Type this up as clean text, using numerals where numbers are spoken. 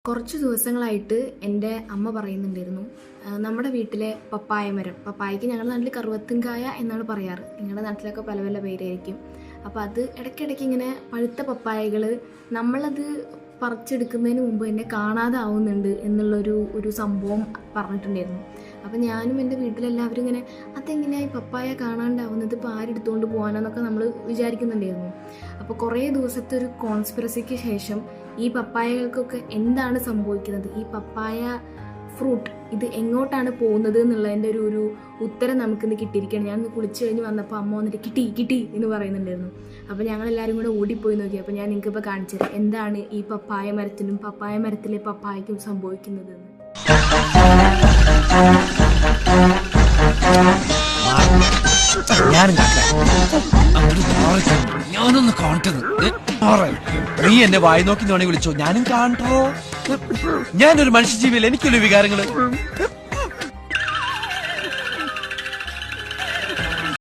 കുറച്ച് ദിവസങ്ങളായിട്ട് എൻ്റെ അമ്മ പറയുന്നുണ്ടായിരുന്നു, നമ്മുടെ വീട്ടിലെ പപ്പായ മരം, പപ്പായക്ക് ഞങ്ങളുടെ നാട്ടിൽ കറുവത്തിൻകായ എന്നാണ് പറയാറ്, നിങ്ങളുടെ നാട്ടിലൊക്കെ പല പല പേരായിരിക്കും. അപ്പോൾ അത് ഇടയ്ക്കിടയ്ക്ക് ഇങ്ങനെ പഴുത്ത പപ്പായകൾ നമ്മളത് പറിച്ചെടുക്കുന്നതിന് മുമ്പ് എന്നെ കാണാതാവുന്നുണ്ട് എന്നുള്ളൊരു സംഭവം പറഞ്ഞിട്ടുണ്ടായിരുന്നു. അപ്പോൾ ഞാനും എൻ്റെ വീട്ടിലെല്ലാവരും ഇങ്ങനെ അതെങ്ങനെയായി പപ്പായ കാണാണ്ടാവുന്നത്, ഇപ്പോൾ ആരെടുത്തുകൊണ്ട് പോകാനെന്നൊക്കെ നമ്മൾ വിചാരിക്കുന്നുണ്ടായിരുന്നു. അപ്പോൾ കുറേ ദിവസത്തെ ഒരു കോൺസ്പിറസിക്ക് ശേഷം ഈ പപ്പായകൾക്കൊക്കെ എന്താണ് സംഭവിക്കുന്നത്, ഈ പപ്പായ ഫ്രൂട്ട് ഇത് എങ്ങോട്ടാണ് പോകുന്നത് എന്നുള്ളതിൻ്റെ ഒരു ഉത്തരം നമുക്കിന്ന് കിട്ടിയിരിക്കുകയാണ്. ഞാൻ ഇന്ന് കുളിച്ച് കഴിഞ്ഞ് വന്നപ്പോൾ അമ്മ വന്നിട്ട് കിട്ടി എന്ന് പറയുന്നുണ്ടായിരുന്നു. അപ്പോൾ ഞങ്ങളെല്ലാവരും കൂടെ ഓടിപ്പോയി നോക്കി. അപ്പോൾ ഞാൻ നിങ്ങൾക്കിപ്പോൾ കാണിച്ചു തരാം എന്താണ് ഈ പപ്പായ മരത്തിനും പപ്പായ മരത്തിലെ പപ്പായക്കും സംഭവിക്കുന്നത്. ഞാനൊന്ന് കാണട്ടത്. നീ എന്നെ വായി നോക്കി നോണി വിളിച്ചോ, ഞാനും കാണട്ടോ. ഞാനൊരു മനുഷ്യജീവിയിൽ എനിക്കുള്ള വികാരങ്ങള്.